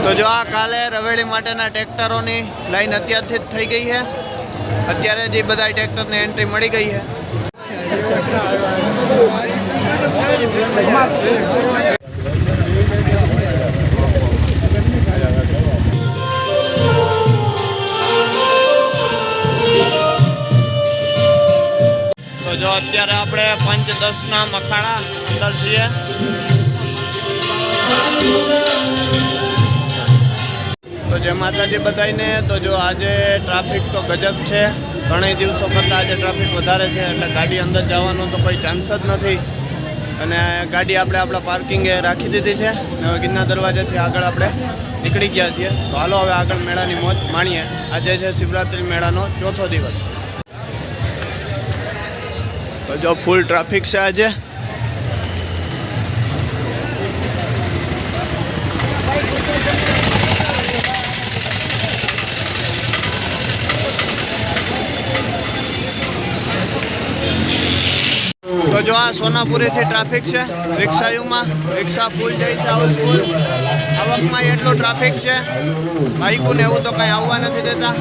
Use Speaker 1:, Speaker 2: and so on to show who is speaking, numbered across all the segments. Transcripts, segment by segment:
Speaker 1: તો જો આ કાલે રવેડી માટેના ટ્રેક્ટરોની લાઈન અત્યારથી જ થઈ ગઈ છે. અત્યારે જે બધા ટ્રેક્ટરને એન્ટ્રી મળી ગઈ છે. તો જો અત્યારે આપણે 5-10 મખાણા અંદર છીએ. તો જય માતાજી બધાઈને. તો જો આજે ટ્રાફિક તો ગજબ છે. ઘણા દિવસો કરતાં આજે ટ્રાફિક વધારે છે, એટલે ગાડી અંદર જવાનો તો કોઈ ચાન્સ જ નથી. અને ગાડી આપણે આપણા પાર્કિંગે રાખી દીધી છે. હવે ગિરનાર દરવાજાથી આગળ આપણે નીકળી ગયા છીએ. તો હાલો હવે આગળ મેળાની મોજ માણીએ. આજે છે શિવરાત્રી મેળાનો 4થો દિવસ. તો જો ફૂલ ટ્રાફિક છે આજે. તો જો આ સોનાપુરીથી ટ્રાફિક છે. રિક્ષાયુમાં રિક્ષા ફૂલ જાય છે, હાઉસફુલ. આવકમાં એટલું ટ્રાફિક છે. બાઈકોને એવું તો કંઈ આવવા નથી દેતા.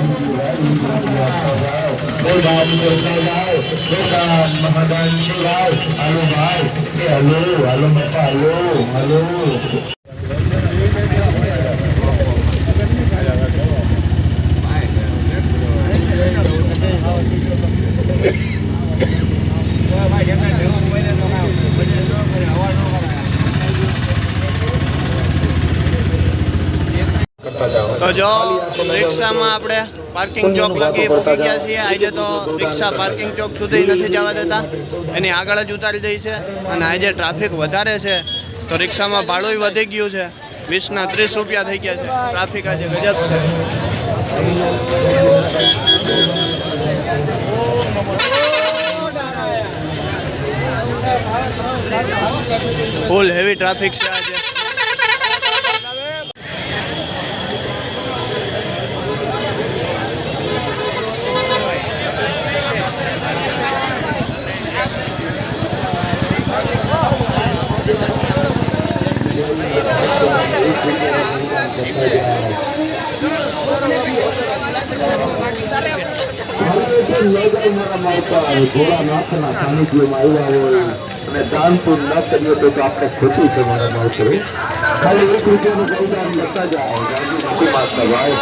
Speaker 1: તો જો રિક્ષામાં આપણે પાર્કિંગ ચોક લગી પહોંચી ગયા છીએ. આજે તો રિક્ષા પાર્કિંગ ચોક સુધી નથી જવા દેતા, એની આગળ જ ઉતારી દઈ છે. અને આજે ટ્રાફિક વધારે છે તો રિક્ષામાં ભાડું વધી ગયું છે. 20ના 30 રૂપિયા થઈ ગયા છે. ટ્રાફિક આજે ગજબ છે. ફૂલ હેવી ટ્રાફિક છે આજે.
Speaker 2: ભોળાનાથના સાનિધ્યમાં આવ્યા હોય અને દાન પૂન ન કરીએ તો આપણે ખોટું છે. મારા માવતરે ખાલી 1 રૂપિયાનું ગૌદાન લેતા જાય. ભાઈ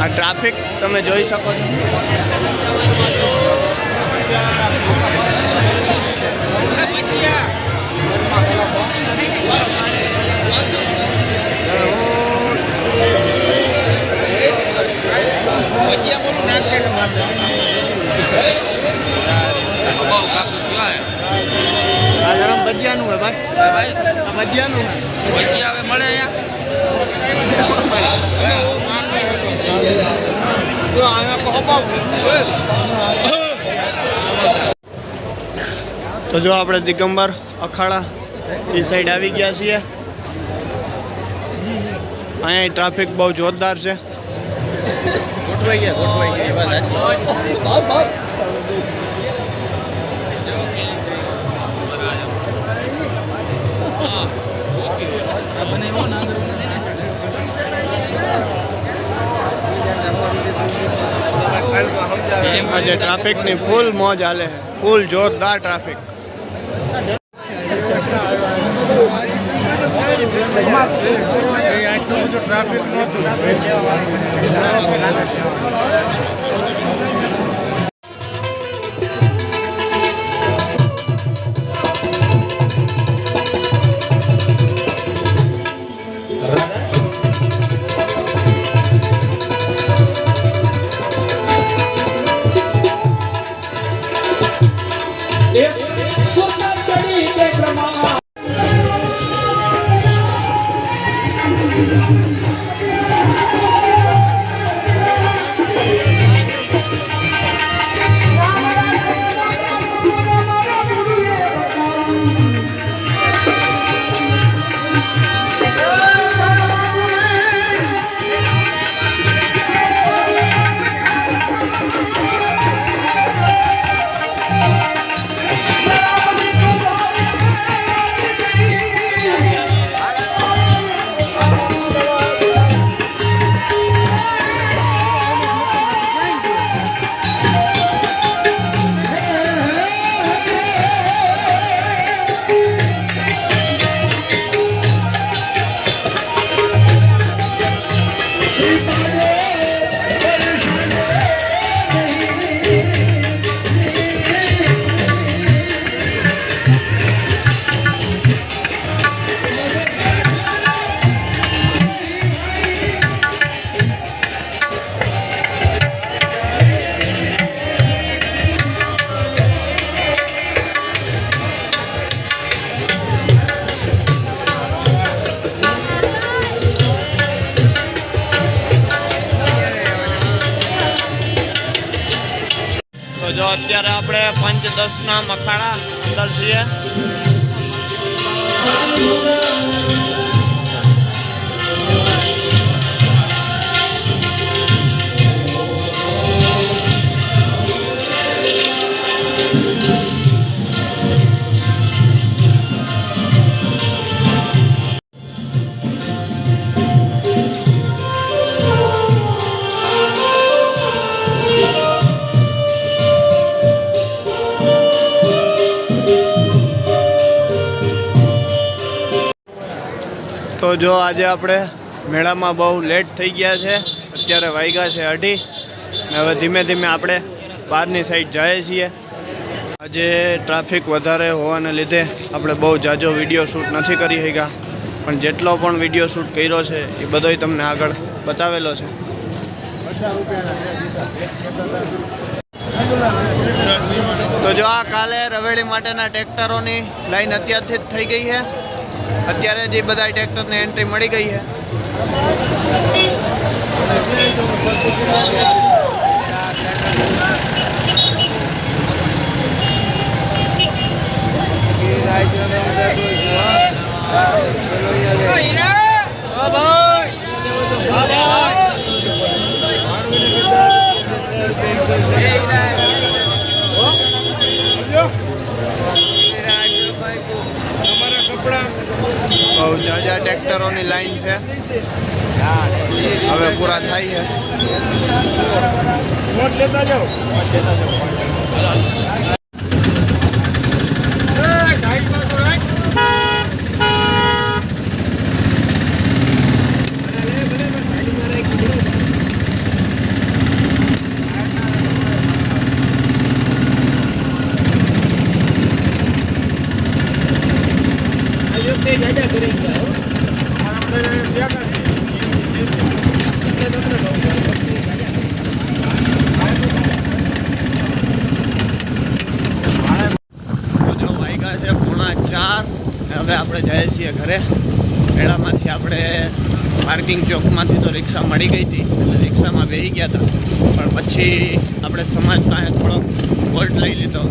Speaker 1: આ ટ્રાફિક તમે જોઈ શકો છો. આ ગરમ ભજીયાનું હે ભાઈ. ભાઈ આ ભજીયાનું હે. ભજીયા હવે મળે તો જો આપણે દિગંબર અખાડા એ સાઈડ આવી ગયા છીએ. અહીંયા ટ્રાફિક બહુ જોરદાર છે. ગોઠવાઈ ગયા. આજે ટ્રાફિકની ફૂલ મોજ હાલે. ફૂલ જોરદાર ટ્રાફિક. ટ્રાફિક નહોતું. જો અત્યારે આપણે 5-10ના મખાણા અંદર છીએ. તો જો આજે આપણે મેળામાં બહુ લેટ થઈ ગયા છે. અત્યારે વાગ્યા છે 2:30 ને હવે ધીમે ધીમે આપણે બહારની સાઈડ જઈએ છીએ. આજે ટ્રાફિક વધારે હોવાને લીધે આપણે બહુ જાજો વિડીયો શૂટ નથી કરી શક્યા, પણ જેટલો પણ વિડીયો શૂટ કર્યો છે એ બધોય તમને આગળ બતાવેલો છે. તો જો આ કાલે રવેડી માટેના ટ્રેક્ટરોની લાઈન અત્યારથી જ થઈ ગઈ છે. અત્યારે જે બધા ટ્રેક્ટરને એન્ટ્રી મળી ગઈ છે. બહુ જાજા ટ્રેક્ટરોની લાઈન છે, હવે પૂરા થાય છે. હવે આપણે જઈએ છીએ ઘરે. મેળામાંથી આપણે પાર્કિંગ ચોકમાંથી તો રિક્ષા મળી ગઈ હતી, એટલે રિક્ષામાં બેસી ગયા હતા. પણ પછી આપણે સમાજ પાસે થોડોક વોલ્ટ લઈ લીધો.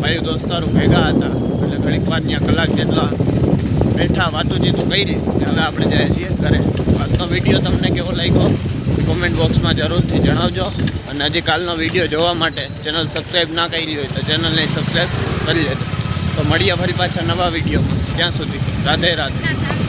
Speaker 1: ભાઈ દોસ્તારો ભેગા હતા, એટલે ઘણીક વાર ત્યાં કલાક જેટલા બેઠા વાતુચીતું કરી. હવે આપણે જઈએ છીએ ઘરે. આજનો વિડીયો તમને કેવો લાગ્યો કોમેન્ટ બોક્સમાં જરૂરથી જણાવજો. અને હજી કાલનો વિડીયો જોવા માટે ચેનલ સબસ્ક્રાઈબ ના કરી હોય તો ચેનલને સબસ્ક્રાઈબ કરી લેજો. તો મળીએ ફરી પાછા નવા વિડીયોમાં. ત્યાં સુધી રાધે રાધે.